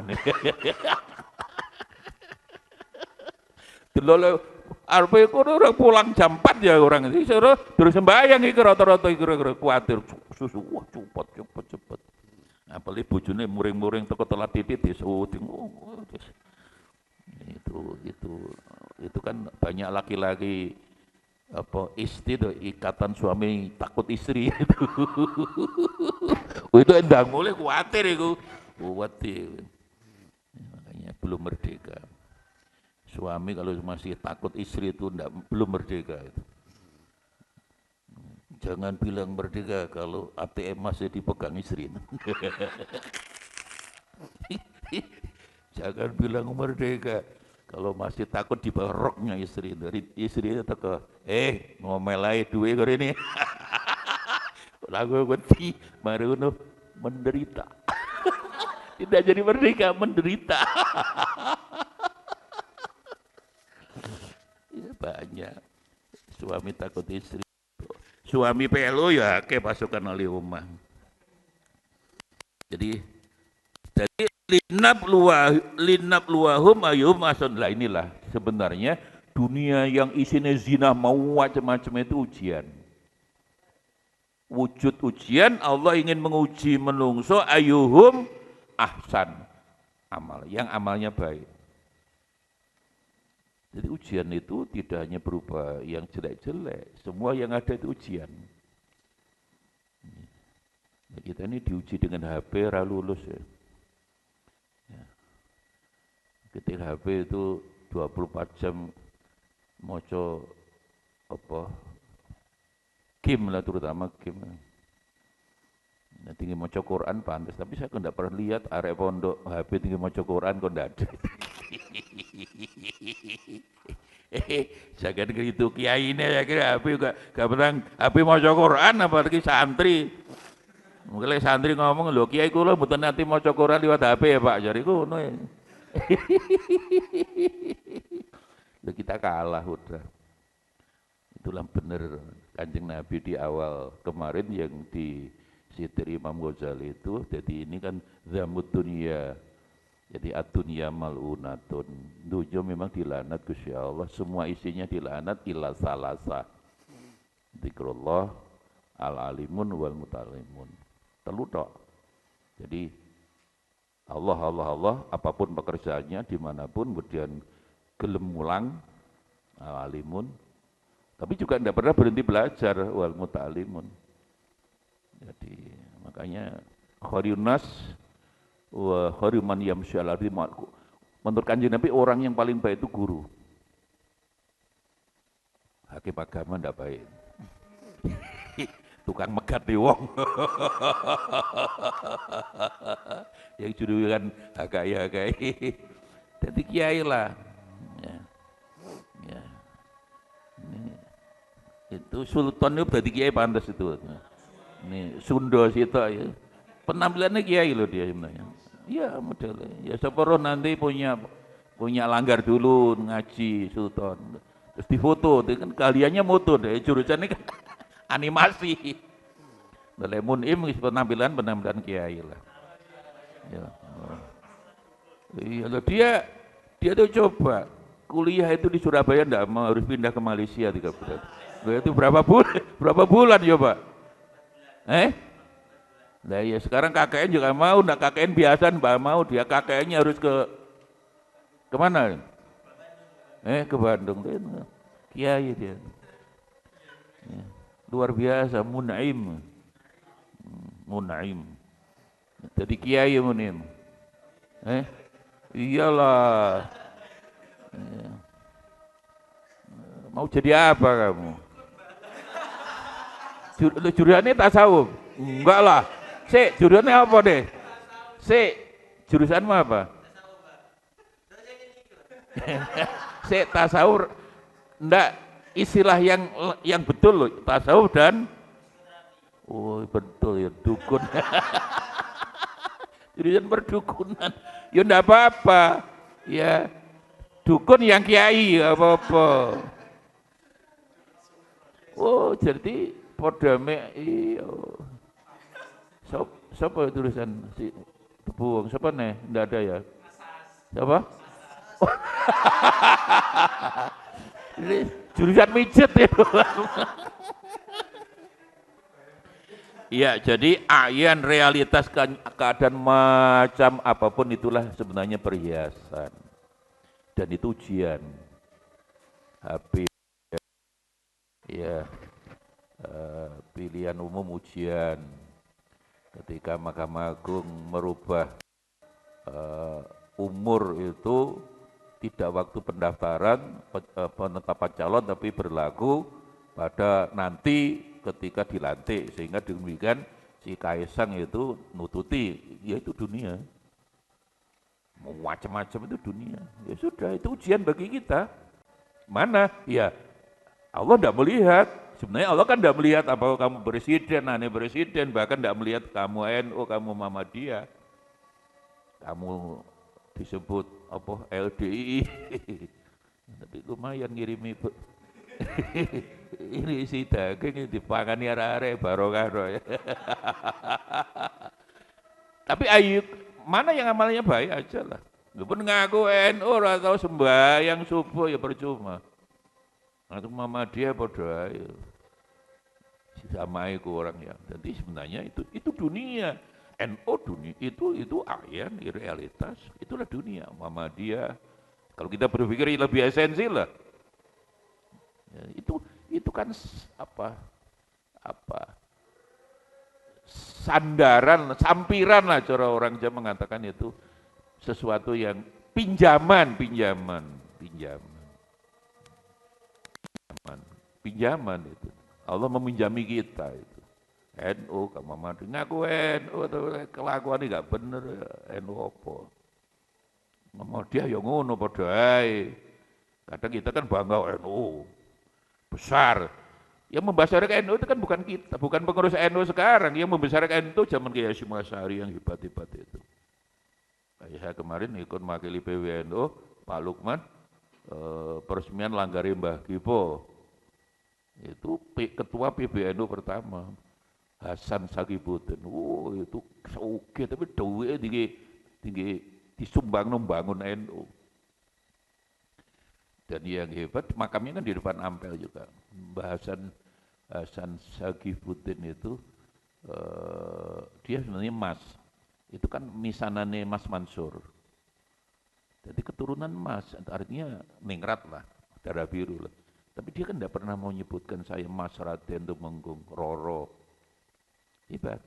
Delok arep kono orang pulang jam 4 ya orang iki suruh terus sembahyang iki rata-rata iki kuwatir susu wah cepet. Apalagi bojone muring-muring teko telat titik disuting. Itu kan banyak laki-laki apa istri itu ikatan suami takut istri itu. Itu endang mulai khawatir itu. Khawatir. Makanya belum merdeka. Suami kalau masih takut istri itu belum merdeka itu. Jangan bilang merdeka kalau ATM masih dipegang istri. Jangan bilang merdeka kalau masih takut di bawah roknya istri. Dari istri itu teko, ngomel aja duwe kore ini. Lagu wedi maruno menderita. Tidak jadi merdeka, menderita. Ya, banyak suami takut istri. Suami pelo ya ke pasukan oleh rumah. Jadi linap luahum ayum ason lah inilah sebenarnya dunia yang isinya zina mau macam-macam itu ujian. Wujud ujian Allah ingin menguji menungso ayuhum ahsan amal yang amalnya baik. Jadi ujian itu tidak hanya berupa yang jelek-jelek, semua yang ada itu ujian. Kita ini diuji dengan HP lulus ya. Ketik HP itu 24 jam moco apa game lah terutama game. Nah, tinggi moco Quran pantas, tapi saya tidak pernah lihat arek pondok HP tinggi moco Quran kok ndak ada. Jangan gitu kiai ini ya kira HP gak pernah HP moco Quran apalagi santri. Mungkin santri ngomong lho kiai kula mboten nanti moco Quran liwat HP ya Pak. Jariku ngono ya. Kita kalah udah. Itulah benar Kanjeng Nabi di awal kemarin yang di Sitir Imam Ghazali itu, jadi ini kan zamud dunia, jadi ad-dunya mal'unatun, dunia memang dilanat Gusti Allah, semua isinya dilanat illa salasa, zikrullah, al-alimun wal mutalimun, telu tok. Jadi Allah, apapun pekerjaannya, dimanapun, kemudian gelem mulang, al-alimun, tapi juga tidak pernah berhenti belajar, wal mutalimun. Jadi makanya khairun nas wa khairu man yamshi al ardi, menurut Kanjeng Nabi orang yang paling baik itu guru. Hakim agama ndak baik. Tukang megat di wong. Yang judulkan hakai. Jadi kiai lah. Ya. Ini, itu sultan itu berarti kiai pantas itu. Ini Sunda situ ya. Penampilannya kiai loh dia sebenarnya. Iya modelnya. Ya sepuluh nanti punya langgar dulu ngaji sultan. Terus difoto, itu kan kaliannya moto deh, jurusan ini kan animasi. Lemun im penampilan kiai lah. Ya. Iya loh, dia tuh coba kuliah itu di Surabaya enggak mau, harus pindah ke Malaysia 3 bulan. Loh, itu berapa bulan coba? Eh? Nah ya sekarang KKN juga mau, enggak KKN biasa enggak mau, dia KKN-nya harus kemana? Ke Bandung dia. Kiai dia. Ya. Luar biasa, Munaim. Jadi kiai Munaim. Iyalah. Ya. Mau jadi apa kamu? Jurusannya tasawuf? Enggak lah. Jurusannya apa deh? Jurusanmu apa? Tasawuf. Enggak, istilah yang betul loh, tasawuf dan betul ya, dukun. Jurusan perdukunan. Ya enggak apa-apa. Ya, dukun yang kiai apa-apa. Jadi podame iya. Siapa tulisan si Buang? Siapa nih? Enggak ada ya? Siapa? Ini jurusan mijet itu. Iya, jadi ayan realitas keadaan macam apapun itulah sebenarnya perhiasan. Dan itu ujian. Habis ya pilihan umum ujian. Ketika Mahkamah Agung merubah umur itu tidak waktu pendaftaran penetapan calon tapi berlaku pada nanti ketika dilantik, sehingga demikian si Kaisang itu nututi, ya itu dunia, macam-macam itu dunia. Ya sudah, itu ujian bagi kita. Mana? Ya Allah tidak melihat. Sebenarnya Allah kan tidak melihat apa kamu presiden, aneh presiden, bahkan tidak melihat kamu NU, kamu Muhammadiyah, kamu disebut apa LDI. Tapi lumayan ngirimi ini isi daging dipangani arek-arek barokah ya. Tapi ayo mana yang amalnya baik aja lah. Pun ngaku NU atau sembahyang subuh ya percuma. Atau Muhammadiyah padha ae. Sama itu orang yang. Jadi sebenarnya itu dunia. NU dunia itu ayan realitas, itulah dunia. Muhammadiyah. Kalau kita berpikir lebih esensi lah. Ya, itu kan apa sandaran, sampiran lah cara orang Jawa mengatakan itu sesuatu yang pinjaman itu. Allah meminjami kita itu. NU ke Muhammadiyah ngaku NU kelakuan ini enggak bener ya, NU apa. Muhammadiyah ya ngono padha ae. Kadang kita kan bangga NU besar. Yang membesarkan NU itu kan bukan kita, bukan pengurus NU sekarang. Yang membesarkan NU itu zaman Kiai Hasyim Asy'ari yang hebat-hebat itu. Kayak saya kemarin ikut mewakili PWNU, Pak Lukman, peresmian langgari Mbah Gipo. Itu ketua PBNU pertama, Hasan Sagibuddin. Itu oke, tapi duitnya tinggi disumbang membangun NU. Dan yang hebat makamnya kan di depan Ampel juga. Mbah Hasan Sagibuddin itu dia sebenarnya Mas. Itu kan misanane Mas Mansur. Jadi keturunan Mas, artinya ningrat lah, darah biru lah. Tapi dia kan tidak pernah mau menyebutkan saya Mas Raden Tumenggung, Roro. Hebat.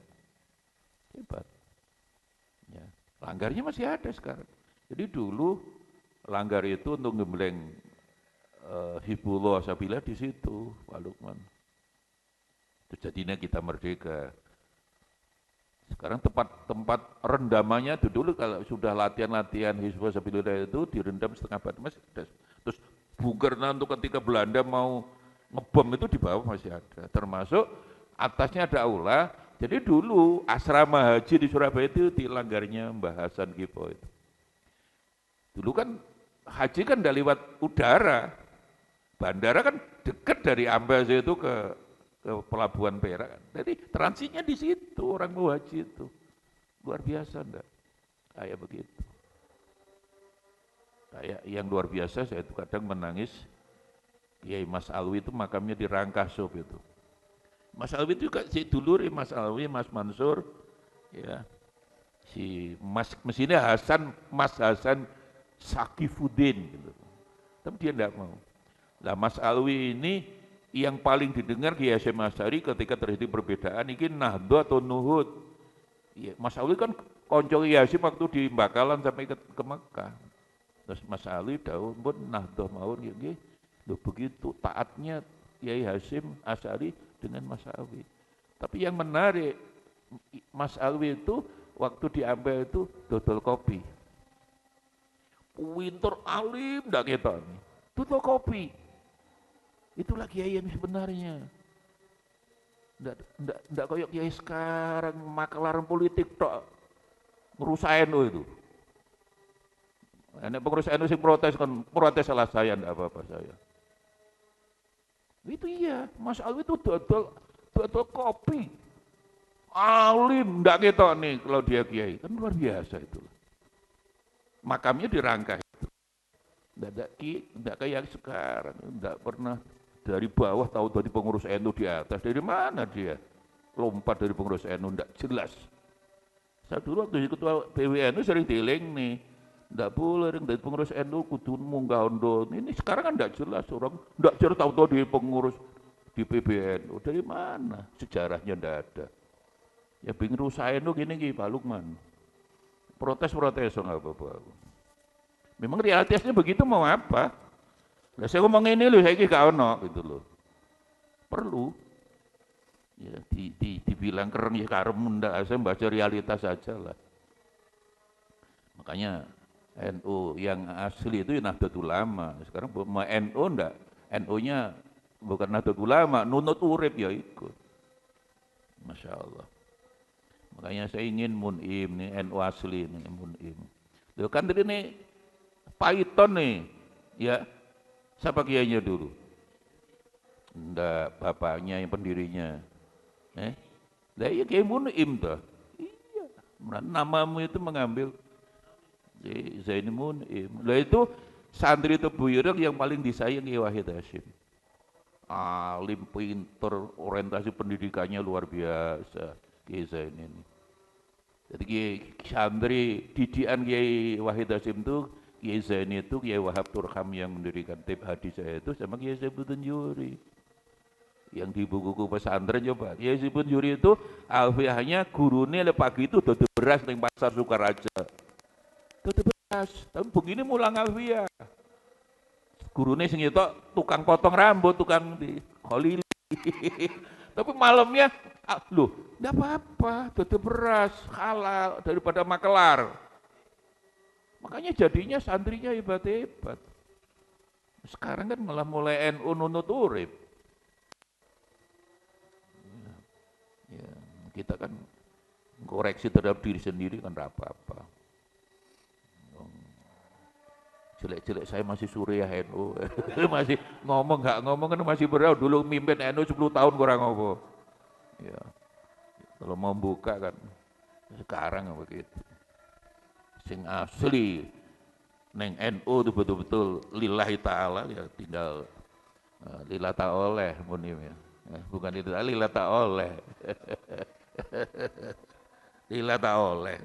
Ya. Langgarnya masih ada sekarang. Jadi dulu langgar itu untuk gembleng Hibullah Sabila di situ, Pak Lukman. Itu jadinya kita merdeka. Sekarang tempat rendamannya itu dulu kalau sudah latihan Hizbullah Sabilillah itu direndam setengah badan masih ada. Terus bunker untuk ketika Belanda mau ngebom itu di bawah masih ada. Termasuk atasnya ada aula, Jadi dulu asrama haji di Surabaya itu dilanggarnya Mbah Hasan Kipo itu. Dulu kan haji kan tidak lewat udara, bandara kan dekat dari Ambas itu ke Pelabuhan Perak. Jadi transitnya di situ orang mau haji itu. Luar biasa enggak? Kayak begitu. Kayak yang luar biasa saya itu kadang menangis. Kiai Mas Alwi itu makamnya di Rangkasop itu. Mas Alwi itu juga si dulur Mas Alwi, Mas Mansur, ya. Si Mas mesinnya Hasan, Mas Hasan Sakifuddin gitu. Tapi dia enggak mau. Nah Mas Alwi ini yang paling didengar Kiai Hasyim Asy'ari ketika terjadi perbedaan ini Nahdlatul atau Nuhud. Ya, Mas Alwi kan konco Kiai Hasyim waktu di Bakalan sampai ke Mekah. Terus Mas Alwi dawuh pun Nahdlatul mawon nggih. Loh begitu taatnya Kiai Hasyim Asy'ari dengan Mas Alwi. Tapi yang menarik Mas Alwi itu waktu diambil itu dodol kopi. Pinter alim ndak ketok. Dodol kopi. Itulah kiai yang sebenarnya. Ndak koyok kiai sekarang maklar politik tok ngerusak NU itu. Nek pengurus NU sing protes kan protes salah saya ndak apa-apa saya. Itu iya, Mas Alwi itu dodol kopi. Alim ndak ketok nih kalau dia kiai. Kan luar biasa itu. Makamnya dirangkai. Ndak kayak sekarang, ndak pernah dari bawah tahu dari pengurus NU di atas. Dari mana dia lompat dari pengurus NU, ndak jelas. Saya dulu waktu ketua PWNU sering dieling nih, ndak boleh dari pengurus NU kudu munggah ondo. Ini sekarang kan ndak jelas, orang ndak jelas tahu di pengurus di PBNU. Dari mana sejarahnya ndak ada. Ya bingung rusak NU gini Pak Lukman. Protes nggak apa-apa. Memang realitasnya begitu mau apa? Nah, saya ngomong ini loh, saya gak ono gitu loh. Perlu ya dibilang keren ya karem ndak, saya baca realitas saja lah. Makanya NU yang asli itu Nahdlatul Ulama. Sekarang NU ndak, NU-nya bukan Nahdlatul Ulama, nunut urip ya ikut. Masya Allah. Makanya saya ingin Munim nih, NU asli nih Munim. Loh kan tadi nih Python nih, ya siapa kiainya dulu? Enggak, bapaknya yang pendirinya. Lah iya Kiai Munim tuh. Iya, namamu itu mengambil Zaini Munim. Lah itu santri Tebuyureng yang paling disayang Kiai Wahid Hasyim. Alim, pinter, orientasi pendidikannya luar biasa. Kiai Zaini ini. Jadi Kiai santri didikan Kiai Wahid Hasyim itu Kiai Zaini itu Kiai Wahab Turham yang mendirikan tip hadis saya itu sama Kiai Saifuddin Juri. Yang di buku-buku pesantren coba. Kiai Saifuddin Juri itu alfiahnya gurune le pagi itu dodol beras ning pasar Sukaraja. Dodol beras, tapi begini mulang alfiah. Gurune sing itu tukang potong rambut, tukang di Kholili. Tapi malamnya loh, enggak apa-apa, dodol beras halal daripada makelar. Makanya jadinya santrinya hebat-hebat. Sekarang kan malah mulai NU nunut urip. Ya, kita kan koreksi terhadap diri sendiri kan apa-apa. Jelek-jelek saya masih suriah NU. Masih ngomong nggak ngomong kan masih berau. Dulu mimpin NU 10 tahun kurang apa. Ya. Kalau mau buka kan sekarang begitu. Sing asli neng NU itu betul-betul lillahi ta'ala ya tinggal lillah ta'oleh Munim ya. Bukan itu lillah ta'oleh. Lillah ta'oleh.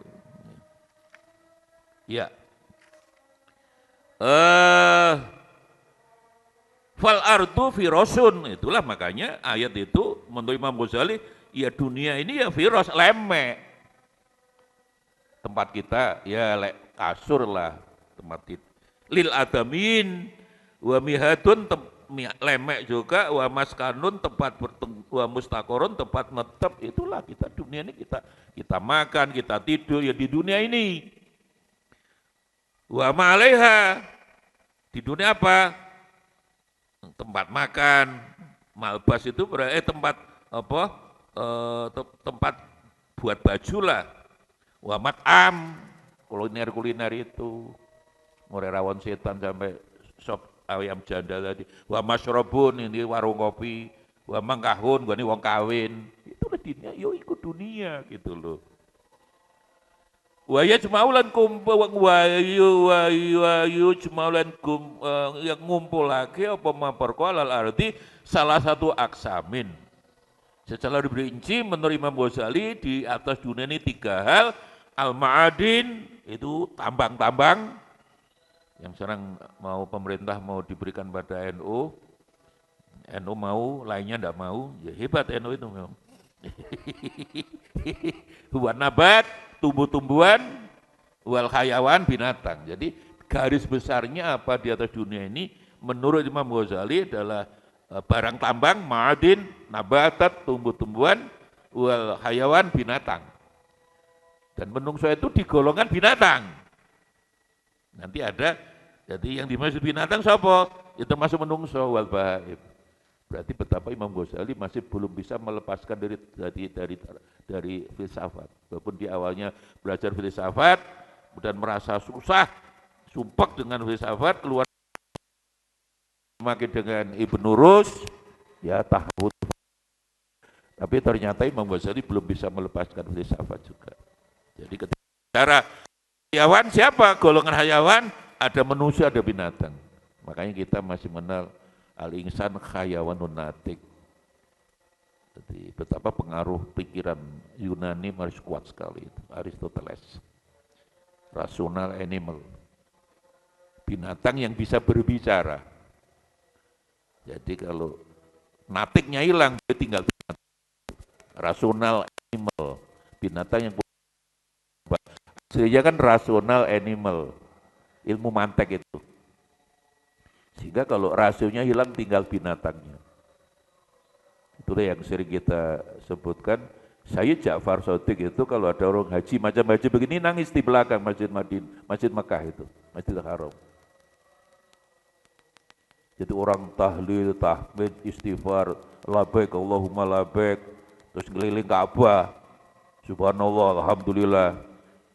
Ya. Fal ardu firosun, itulah makanya ayat itu menurut Imam Ghazali ya dunia ini ya virus lemek. Tempat kita ya kasur lah tempat kita. Lil adamin wa mihadun lemek juga wa maskanun tempat wa mustaqorun tempat netep, itulah kita dunia ini kita makan, kita tidur ya di dunia ini. Wa ma'alaiha di dunia apa? Tempat makan, malbas itu tempat apa? tempat buat baju lah. Wa mat'am, kuliner-kuliner itu. Mulai rawon setan sampai sop ayam janda tadi. Wa masyrabun, ini warung kopi. Wa mangkahun, gua ini wong kawin. Itu lah dunia, yo ikut dunia gitu loh. Wa yajma'ulan kumpul wa jma'ulan yang ngumpul lagi apa maperkualal arti salah satu aksamin. Secara diperinci menurut Imam Ghazali di atas dunia ini 3 hal. Al-ma'adin itu tambang-tambang yang sekarang mau pemerintah mau diberikan pada NU. NU mau, lainnya enggak mau. Ya hebat NU itu memang. Huwan nabat, tumbuh-tumbuhan, wal hayawan, binatang. Jadi garis besarnya apa di atas dunia ini menurut Imam Ghazali adalah barang tambang, ma'adin, nabatat, tumbuh-tumbuhan, wal hayawan, binatang. Dan menungso itu di golongan binatang. Nanti ada, jadi yang dimaksud binatang siapa? Itu termasuk menungso wal bahaim. Berarti betapa Imam Ghazali masih belum bisa melepaskan dari filsafat. Walaupun di awalnya belajar filsafat, kemudian merasa susah, sumpek dengan filsafat, keluar makin dengan Ibnu Rus, ya tahawud. Tapi ternyata Imam Ghazali belum bisa melepaskan filsafat juga. Jadi ketika bicara hayawan siapa? Golongan hayawan ada manusia, ada binatang. Makanya kita masih mengenal al-insan hayawanun natik. Jadi betapa pengaruh pikiran Yunani masih kuat sekali itu. Aristoteles. Rasional animal. Binatang yang bisa berbicara. Jadi kalau natiknya hilang, dia tinggal binatang. Rasional animal. Binatang yang sehingga kan rasional animal. Ilmu mantek itu. Sehingga kalau rasionya hilang tinggal binatangnya. Itulah yang sering kita sebutkan. Sayyid Ja'far Shadiq itu kalau ada orang haji, macam haji begini nangis di belakang Masjid Mekah itu, Masjidil Haram. Jadi orang tahlil, tahmid, istighfar, labbaik Allahumma labbaik, terus keliling Ka'bah. Subhanallah, alhamdulillah.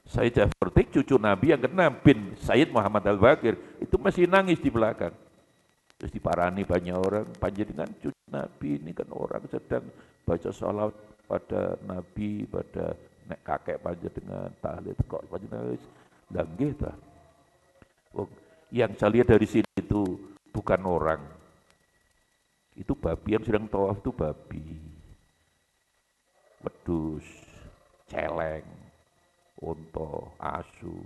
Sayyid Ja'far Shadiq cucu Nabi yang ke-6 bin Sayyid Muhammad Al-Baqir itu masih nangis di belakang. Terus diparani banyak orang, panjenengan cucu Nabi ini kan orang sedang baca sholawat pada Nabi, pada nek kakek panjenengan tahlil kok panjenengan nggih ta. Yang saya lihat dari sini itu bukan orang. Itu babi yang sedang tawaf itu babi. Wedus, celeng, unta, asu.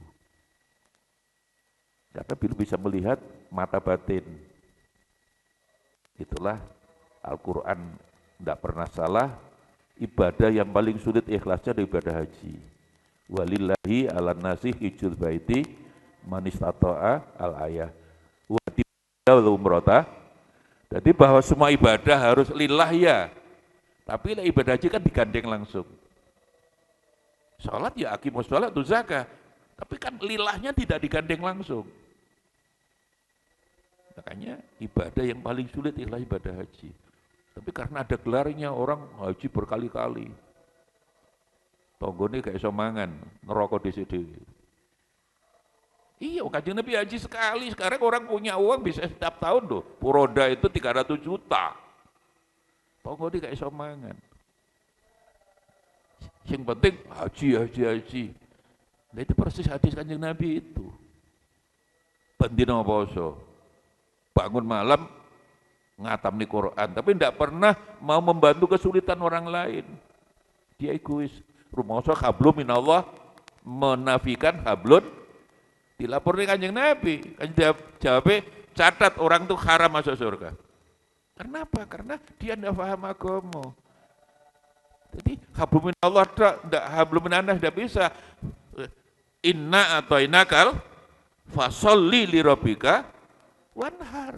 Karena belum bisa melihat mata batin. Itulah Al-Quran tidak pernah salah, ibadah yang paling sulit ikhlasnya adalah ibadah haji. Walillahi ala nasi hijjul baiti man istata'a al-ayah. Wa umrata. Jadi bahwa semua ibadah harus lillah ya. Tapi ibadah haji kan digandeng langsung. Salat ya aqimus shalah tu zakah. Tapi kan lillahnya tidak digandeng langsung. Makanya ibadah yang paling sulit ialah ibadah haji. Tapi karena ada gelarnya orang haji berkali-kali. Tonggone gak iso mangan, ngerokok dhewe. Iya, Kanjeng Nabi haji sekali, sekarang orang punya uang bisa setiap tahun loh. Puroda itu 300 juta. Tonggone gak iso mangan. Yang penting haji. Nah itu persis hadis Kanjeng Nabi itu. Bandina poso. Bangun malam ngatamni Quran, tapi tidak pernah mau membantu kesulitan orang lain. Dia egois. Rumoso hablum minallah menafikan hablun dilaporkan Kanjeng Nabi. Kanjeng jawabnya catat orang itu haram masuk surga. Kenapa? Karena dia tidak paham agama. Jadi hablum minallah tidak, hablum minannas tidak bisa. Inna atau inakal fasolli li rabbika wanhar.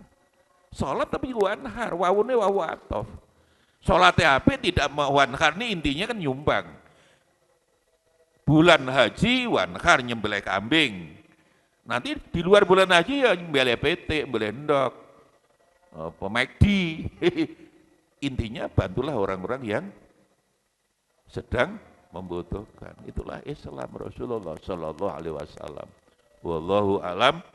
Sholat tapi wanhar, wawune wawu atof. Sholatnya apa tidak mau wanhar, ini intinya kan nyumbang. Bulan haji wanhar nyembelih kambing. Nanti di luar bulan haji ya nyembelih PT, nyembelih endok, pemekdi. Intinya bantulah orang-orang yang sedang membutuhkan. Itulah Islam Rasulullah Shallallahu Alaihi Wasallam. Wallahu alam